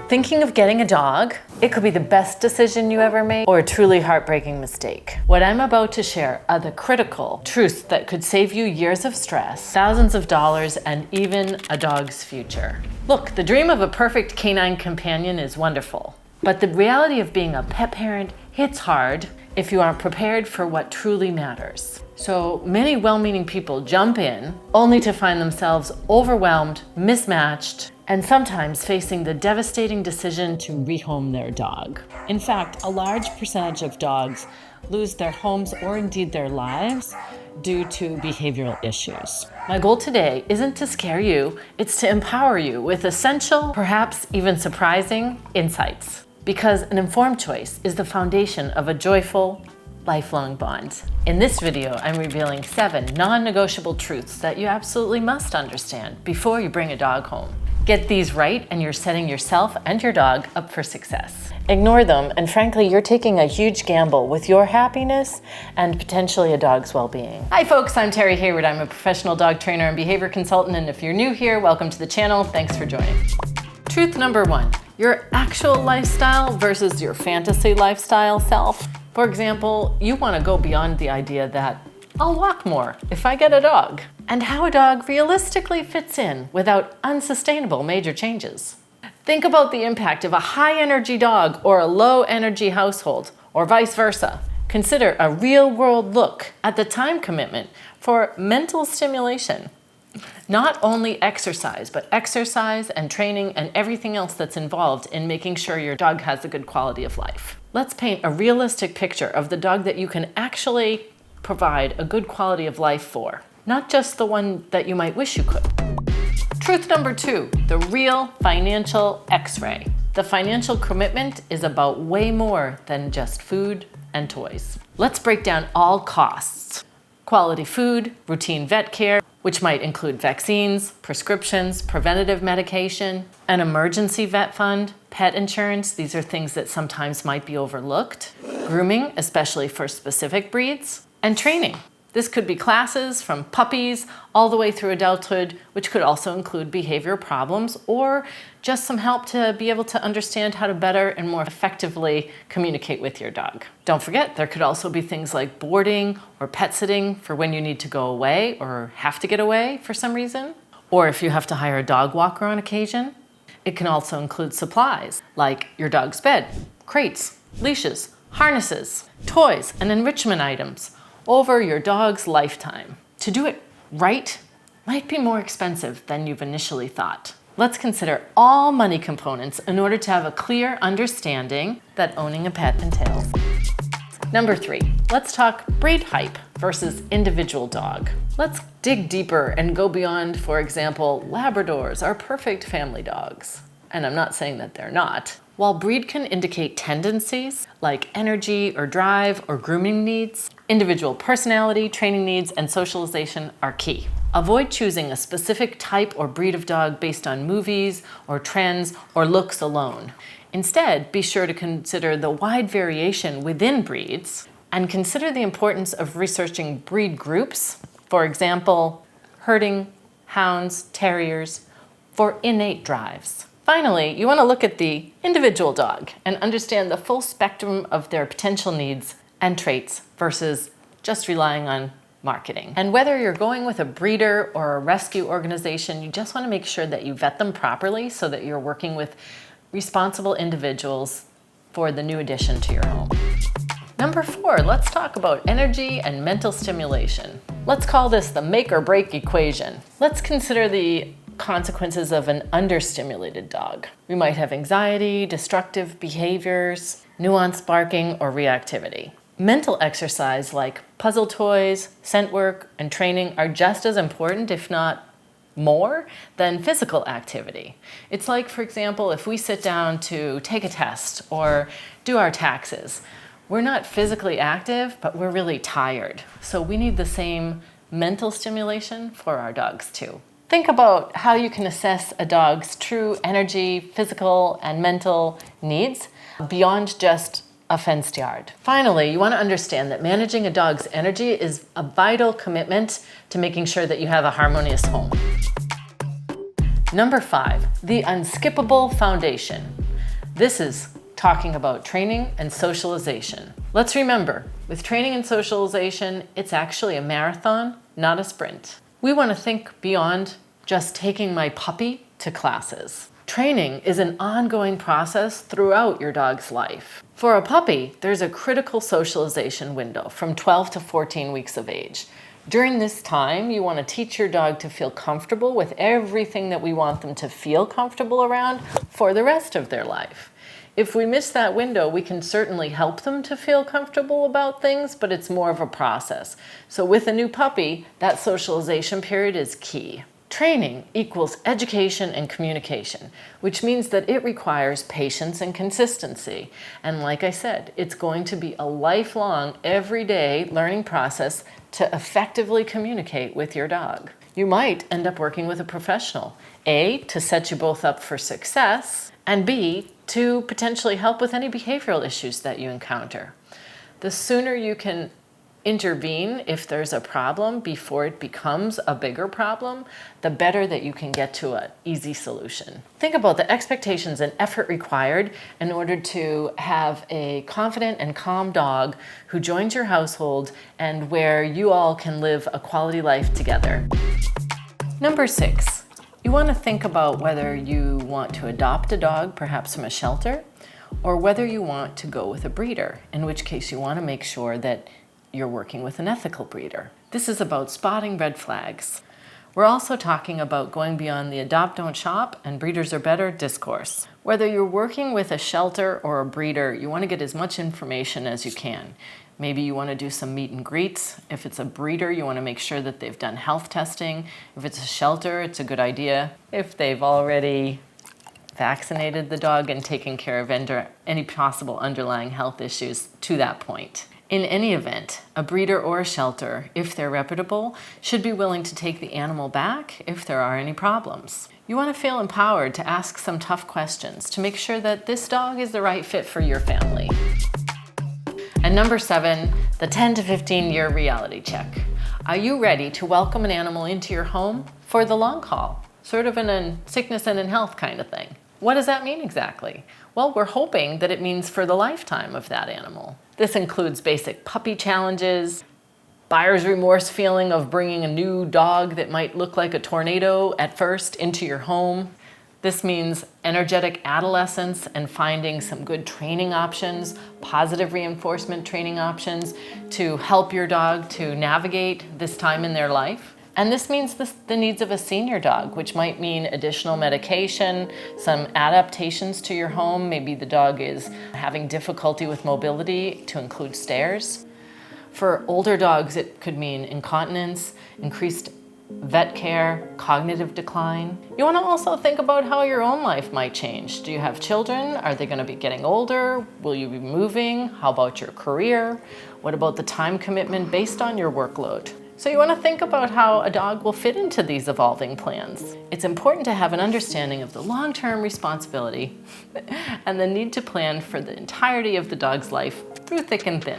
Thinking of getting a dog? It could be the best decision you ever made or a truly heartbreaking mistake. What I'm about to share are the critical truths that could save you years of stress, thousands of dollars, and even a dog's future. Look, the dream of a perfect canine companion is wonderful, but the reality of being a pet parent hits hard if you aren't prepared for what truly matters. So many well-meaning people jump in only to find themselves overwhelmed, mismatched, and sometimes facing the devastating decision to rehome their dog. In fact, a large percentage of dogs lose their homes or indeed their lives due to behavioral issues. My goal today isn't to scare you, it's to empower you with essential, perhaps even surprising insights. Because an informed choice is the foundation of a joyful, lifelong bond. In this video, I'm revealing 7 non-negotiable truths that you absolutely must understand before you bring a dog home. Get these right and you're setting yourself and your dog up for success. Ignore them and frankly, you're taking a huge gamble with your happiness and potentially a dog's well-being. Hi folks, I'm Terry Hayward. I'm a professional dog trainer and behavior consultant, and if you're new here, welcome to the channel. Thanks for joining. Truth number 1, your actual lifestyle versus your fantasy lifestyle self. For example, you want to go beyond the idea that I'll walk more if I get a dog, and how a dog realistically fits in without unsustainable major changes. Think about the impact of a high-energy dog or a low-energy household, or vice versa. Consider a real-world look at the time commitment for mental stimulation. Not only exercise, but exercise and training and everything else that's involved in making sure your dog has a good quality of life. Let's paint a realistic picture of the dog that you can actually provide a good quality of life for, not just the one that you might wish you could. Truth number 2, the real financial X-ray. The financial commitment is about way more than just food and toys. Let's break down all costs. Quality food, routine vet care, which might include vaccines, prescriptions, preventative medication, an emergency vet fund, pet insurance. These are things that sometimes might be overlooked. Grooming, especially for specific breeds, and training. This could be classes from puppies all the way through adulthood, which could also include behavioral problems or just some help to be able to understand how to better and more effectively communicate with your dog. Don't forget, there could also be things like boarding or pet sitting for when you need to go away or have to get away for some reason, or if you have to hire a dog walker on occasion. It can also include supplies like your dog's bed, crates, leashes, harnesses, toys, and enrichment items over your dog's lifetime. To do it right might be more expensive than you've initially thought. Let's consider all money components in order to have a clear understanding that owning a pet entails. Number 3, let's talk breed hype versus individual dog. Let's dig deeper and go beyond, for example, Labradors are perfect family dogs. And I'm not saying that they're not. While breed can indicate tendencies like energy or drive or grooming needs, individual personality, training needs, and socialization are key. Avoid choosing a specific type or breed of dog based on movies or trends or looks alone. Instead, be sure to consider the wide variation within breeds and consider the importance of researching breed groups, for example, herding, hounds, terriers, for innate drives. Finally, you want to look at the individual dog and understand the full spectrum of their potential needs and traits versus just relying on marketing. And whether you're going with a breeder or a rescue organization, you just want to make sure that you vet them properly so that you're working with responsible individuals for the new addition to your home. Number 4, let's talk about energy and mental stimulation. Let's call this the make or break equation. Let's consider the consequences of an understimulated dog. We might have anxiety, destructive behaviors, nuanced barking, or reactivity. Mental exercise like puzzle toys, scent work, and training are just as important, if not more, than physical activity. It's like, for example, if we sit down to take a test or do our taxes, we're not physically active, but we're really tired. So we need the same mental stimulation for our dogs too. Think about how you can assess a dog's true energy, physical, and mental needs beyond just a fenced yard. Finally, you want to understand that managing a dog's energy is a vital commitment to making sure that you have a harmonious home. Number 5, the unskippable foundation. This is talking about training and socialization. Let's remember, with training and socialization, it's actually a marathon, not a sprint. We want to think beyond just taking my puppy to classes. Training is an ongoing process throughout your dog's life. For a puppy, there's a critical socialization window from 12 to 14 weeks of age. During this time, you want to teach your dog to feel comfortable with everything that we want them to feel comfortable around for the rest of their life. If we miss that window, we can certainly help them to feel comfortable about things, but it's more of a process. So with a new puppy, that socialization period is key. Training equals education and communication, which means that it requires patience and consistency. And like I said, it's going to be a lifelong, everyday learning process to effectively communicate with your dog. You might end up working with a professional, A, to set you both up for success, and B, to potentially help with any behavioral issues that you encounter. The sooner you can intervene if there's a problem before it becomes a bigger problem, the better that you can get to an easy solution. Think about the expectations and effort required in order to have a confident and calm dog who joins your household and where you all can live a quality life together. Number 6, you want to think about whether you want to adopt a dog, perhaps from a shelter, or whether you want to go with a breeder, in which case you want to make sure that you're working with an ethical breeder. This is about spotting red flags. We're also talking about going beyond the adopt, don't shop, and breeders are better discourse. Whether you're working with a shelter or a breeder, you want to get as much information as you can. Maybe you want to do some meet and greets. If it's a breeder, you want to make sure that they've done health testing. If it's a shelter, it's a good idea if they've already vaccinated the dog and taken care of any possible underlying health issues to that point. In any event, a breeder or a shelter, if they're reputable, should be willing to take the animal back if there are any problems. You want to feel empowered to ask some tough questions to make sure that this dog is the right fit for your family. And number 7, the 10 to 15 year reality check. Are you ready to welcome an animal into your home for the long haul? Sort of in a sickness and in health kind of thing. What does that mean exactly? Well, we're hoping that it means for the lifetime of that animal. This includes basic puppy challenges, buyer's remorse feeling of bringing a new dog that might look like a tornado at first into your home. This means energetic adolescence and finding some good training options, positive reinforcement training options to help your dog to navigate this time in their life. And this means the needs of a senior dog, which might mean additional medication, some adaptations to your home. Maybe the dog is having difficulty with mobility, to include stairs. For older dogs, it could mean incontinence, increased vet care, cognitive decline. You want to also think about how your own life might change. Do you have children? Are they going to be getting older? Will you be moving? How about your career? What about the time commitment based on your workload? So you want to think about how a dog will fit into these evolving plans. It's important to have an understanding of the long-term responsibility and the need to plan for the entirety of the dog's life through thick and thin.